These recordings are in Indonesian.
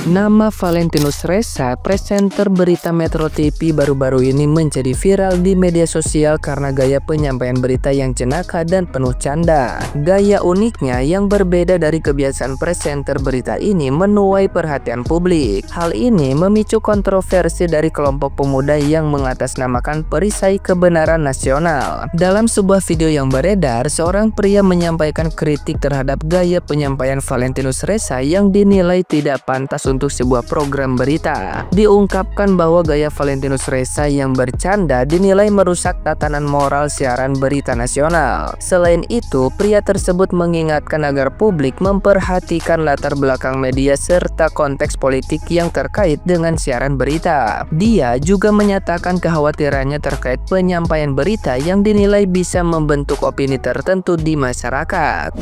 Nama Valentinus Reza, presenter berita Metro TV baru-baru ini menjadi viral di media sosial karena gaya penyampaian berita yang jenaka dan penuh canda. Gaya uniknya yang berbeda dari kebiasaan presenter berita ini menuai perhatian publik. Hal ini memicu kontroversi dari kelompok pemuda yang mengatasnamakan perisai kebenaran nasional. Dalam sebuah video yang beredar, seorang pria menyampaikan kritik terhadap gaya penyampaian Valentinus Reza yang dinilai tidak pantas untuk sebuah program berita. Diungkapkan bahwa gaya Valentinus Reza yang bercanda dinilai merusak tatanan moral siaran berita nasional. Selain itu, pria tersebut mengingatkan agar publik memperhatikan latar belakang media serta konteks politik yang terkait dengan siaran berita. Dia juga menyatakan kekhawatirannya terkait penyampaian berita yang dinilai bisa membentuk opini tertentu di masyarakat.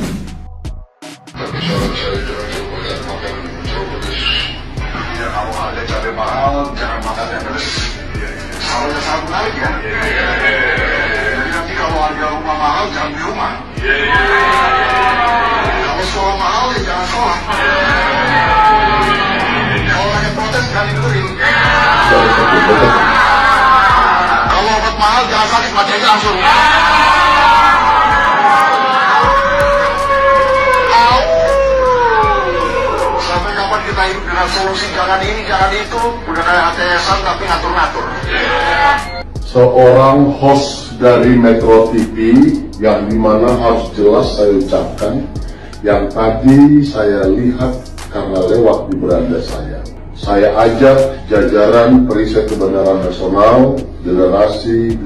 Kalau ada cabai mahal, jangan makan yang pedas. Salahnya sangat menarik ya. Jadi nanti kalau harga rumah mahal, jangan beli rumah. Kalau sekolah mahal, ya jangan sekolah. Kalau rakyat protes, jangan ikutin. Kalau obat mahal, jangan sakit, mati aja langsung. Kita hidup dengan solusi jangan ini, jangan itu, udah kayak ATS-an tapi ngatur-ngatur. Seorang host dari Metro TV yang dimana harus jelas saya ucapkan, yang tadi saya lihat karena lewat di beranda saya. Saya ajak jajaran perisai kebenaran nasional, generasi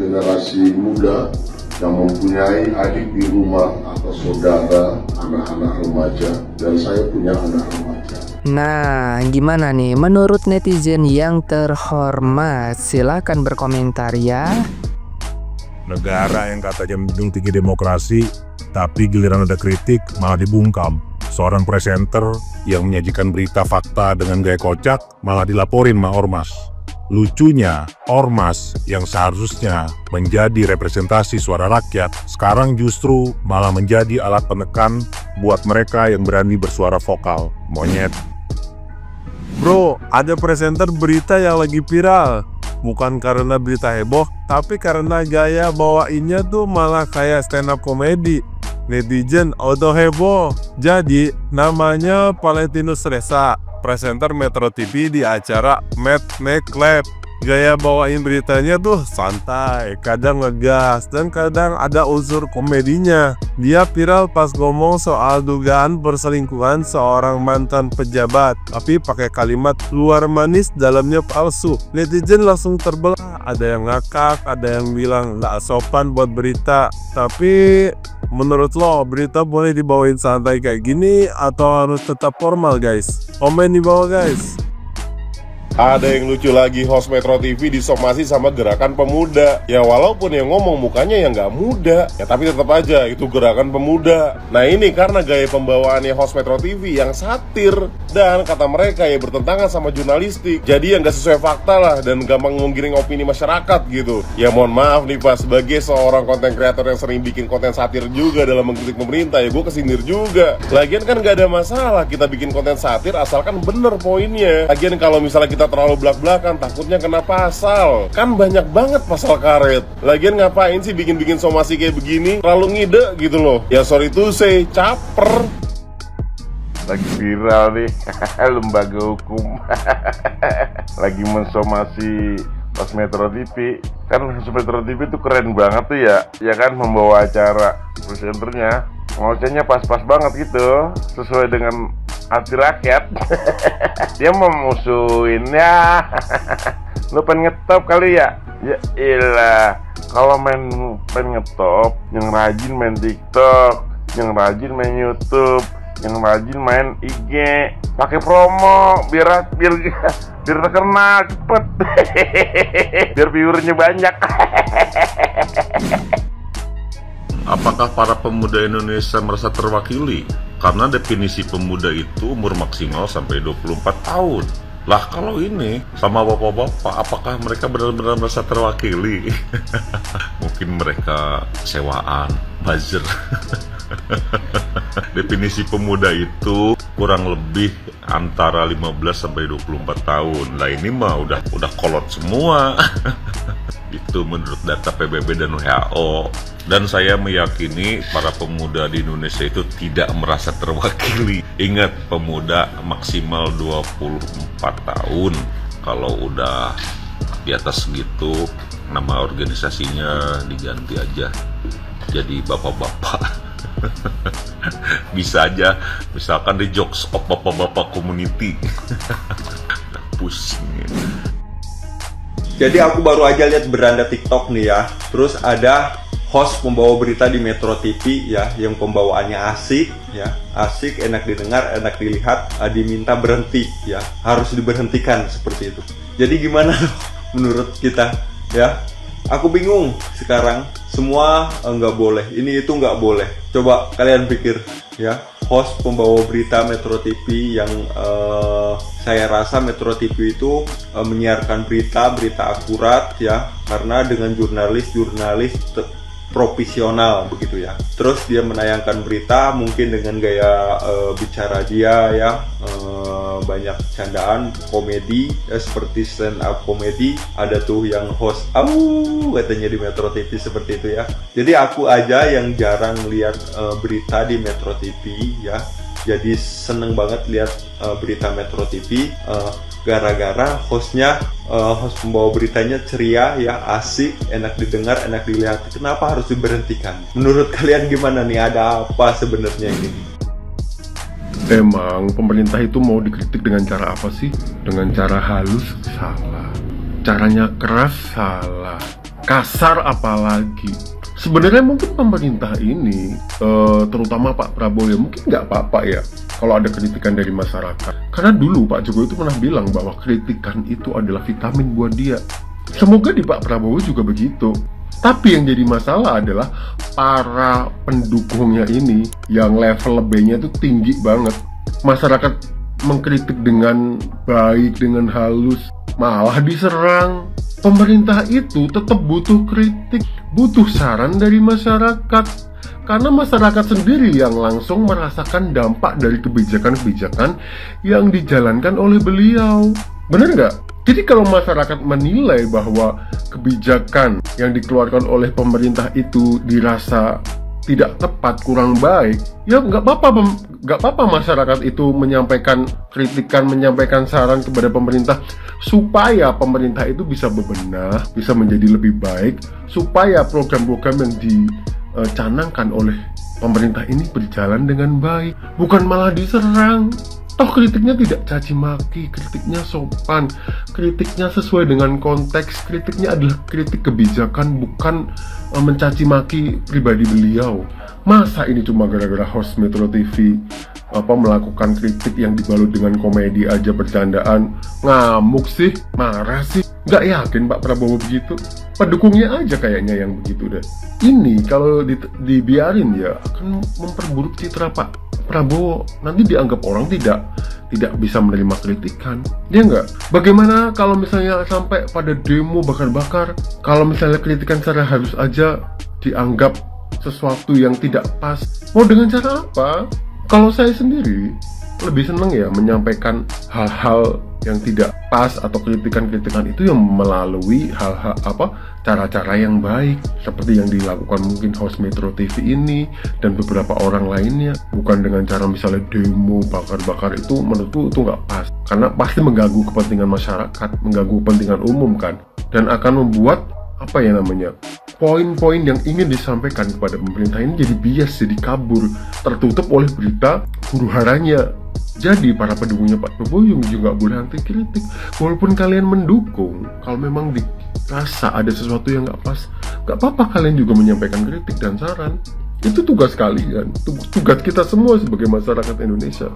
muda yang mempunyai adik di rumah atau saudara, anak-anak remaja, dan saya punya anak remaja. Nah, gimana nih menurut netizen yang terhormat? Silakan berkomentar ya. Negara yang katanya menjunjung tinggi demokrasi, tapi giliran ada kritik malah dibungkam. Seorang presenter yang menyajikan berita fakta dengan gaya kocak malah dilaporin sama ormas. Lucunya, ormas yang seharusnya menjadi representasi suara rakyat, sekarang justru malah menjadi alat penekan buat mereka yang berani bersuara vokal. Monyet. Bro, ada presenter berita yang lagi viral. Bukan karena berita heboh, tapi karena gaya bawainnya tuh malah kayak stand up komedi. Netizen auto heboh. Jadi, namanya Valentinus Reza, presenter Metro TV di acara Mad Make Lab. Gaya bawain beritanya tuh santai, kadang ngegas, dan kadang ada unsur komedinya. Dia viral pas ngomong soal dugaan perselingkuhan seorang mantan pejabat, tapi pakai kalimat luar manis dalamnya palsu. Netizen langsung terbelah, ada yang ngakak, ada yang bilang nggak sopan buat berita. Tapi menurut lo, berita boleh dibawain santai kayak gini atau harus tetap formal guys? Komen di bawah guys. Ada yang lucu lagi, host Metro TV disomasi sama gerakan pemuda. Ya walaupun yang ngomong mukanya yang nggak muda, ya tapi tetap aja itu gerakan pemuda. Nah ini karena gaya pembawaannya host Metro TV yang satir dan kata mereka ya bertentangan sama jurnalistik. Jadi yang nggak sesuai fakta lah dan gampang menggiring opini masyarakat gitu. Ya mohon maaf nih Pak, sebagai seorang konten kreator yang sering bikin konten satir juga dalam mengkritik pemerintah, ya gue kesindir juga. Lagian kan nggak ada masalah kita bikin konten satir asalkan bener poinnya. Lagian kalau misalnya kita terlalu belak-belakan, takutnya kena pasal. Kan banyak banget pasal karet. Lagian ngapain sih bikin-bikin somasi kayak begini? Terlalu ngide gitu loh. Ya sorry to say, caper. Lagi viral nih, lembaga hukum lagi mensomasi pas Metro TV. Kan Metro TV tuh keren banget tuh ya. Ya kan membawa acara presenternya, ngocehnya pas-pas banget gitu, sesuai dengan hati rakyat. Dia memusuhin ya. Lu pengen ngetop kali ya? Ya ilah, kalau pengen ngetop, yang rajin main TikTok, yang rajin main YouTube, yang rajin main IG, pakai promo biar terkenal cepet. Biar viewernya banyak. Apakah para pemuda Indonesia merasa terwakili? Karena definisi pemuda itu umur maksimal sampai 24 tahun. Lah kalau ini sama bapak-bapak, apakah mereka benar-benar merasa terwakili? Mungkin mereka sewaan, buzzer. Definisi pemuda itu kurang lebih antara 15 sampai 24 tahun. Lah ini mah udah kolot semua. Itu menurut data PBB dan WHO. Dan saya meyakini para pemuda di Indonesia itu tidak merasa terwakili. Ingat, pemuda maksimal 24 tahun. Kalau udah di atas segitu, nama organisasinya diganti aja jadi bapak-bapak. Bisa aja misalkan di Jokes of Bapak-bapak Community. Pusing. Jadi aku baru aja lihat beranda TikTok nih ya. Terus ada host pembawa berita di Metro TV ya, yang pembawaannya asik ya, asik, enak didengar, enak dilihat, diminta berhenti ya, harus diberhentikan seperti itu. Jadi gimana menurut kita ya? Aku bingung sekarang, semua nggak boleh, ini itu nggak boleh. Coba kalian pikir ya, host pembawa berita Metro TV yang saya rasa Metro TV itu menyiarkan berita akurat ya, karena dengan jurnalis profesional begitu ya. Terus dia menayangkan berita mungkin dengan gaya bicara dia ya, banyak candaan komedi ya, seperti stand up komedi. Ada tuh yang host katanya di Metro TV seperti itu ya. Jadi aku aja yang jarang lihat berita di Metro TV ya, jadi seneng banget lihat berita Metro TV gara-gara host pembawa beritanya ceria ya, asik, enak didengar, enak dilihat. Kenapa harus diberhentikan? Menurut kalian gimana nih? Ada apa sebenarnya ini? Emang pemerintah itu mau dikritik dengan cara apa sih? Dengan cara halus? Salah. Caranya keras? Salah. Kasar apalagi? Sebenarnya mungkin pemerintah ini, terutama Pak Prabowo ya, mungkin nggak apa-apa ya kalau ada kritikan dari masyarakat. Karena dulu Pak Jokowi itu pernah bilang bahwa kritikan itu adalah vitamin buat dia. Semoga di Pak Prabowo juga begitu. Tapi yang jadi masalah adalah para pendukungnya ini yang level lebihnya itu tinggi banget. Masyarakat mengkritik dengan baik, dengan halus, malah diserang. Pemerintah itu tetap butuh kritik, butuh saran dari masyarakat. Karena masyarakat sendiri yang langsung merasakan dampak dari kebijakan-kebijakan yang dijalankan oleh beliau. Bener nggak? Jadi kalau masyarakat menilai bahwa kebijakan yang dikeluarkan oleh pemerintah itu dirasa tidak tepat, kurang baik, ya nggak apa-apa masyarakat itu menyampaikan kritikan, menyampaikan saran kepada pemerintah supaya pemerintah itu bisa bebenah, bisa menjadi lebih baik, supaya program-program yang dicanangkan oleh pemerintah ini berjalan dengan baik, bukan malah diserang. Toh kritiknya tidak caci maki, kritiknya sopan, kritiknya sesuai dengan konteks, kritiknya adalah kritik kebijakan, bukan mencaci maki pribadi beliau. Masa ini cuma gara-gara host Metro TV melakukan kritik yang dibalut dengan komedi aja, bercandaan, ngamuk sih, marah sih? Nggak yakin Pak Prabowo begitu. Pendukungnya aja kayaknya yang begitu deh. Ini kalau dibiarin ya akan memperburuk citra Pak Prabowo. Nanti dianggap orang tidak bisa menerima kritikan. Ya nggak? Bagaimana kalau misalnya sampai pada demo bakar-bakar? Kalau misalnya kritikan secara halus aja dianggap sesuatu yang tidak pas, mau dengan cara apa? Kalau saya sendiri lebih seneng ya menyampaikan hal-hal yang tidak pas atau kritikan-kritikan itu yang melalui hal-hal cara-cara yang baik, seperti yang dilakukan mungkin host Metro TV ini dan beberapa orang lainnya. Bukan dengan cara misalnya demo bakar-bakar, itu menurutku itu nggak pas, karena pasti mengganggu kepentingan masyarakat, mengganggu kepentingan umum kan, dan akan membuat poin-poin yang ingin disampaikan kepada pemerintah ini jadi bias, jadi kabur, tertutup oleh berita huru-haranya. Jadi para pendukungnya Pak Prabowo juga boleh anti kritik. Walaupun kalian mendukung, kalau memang dirasa ada sesuatu yang nggak pas, nggak apa-apa kalian juga menyampaikan kritik dan saran. Itu tugas kalian, tugas kita semua sebagai masyarakat Indonesia.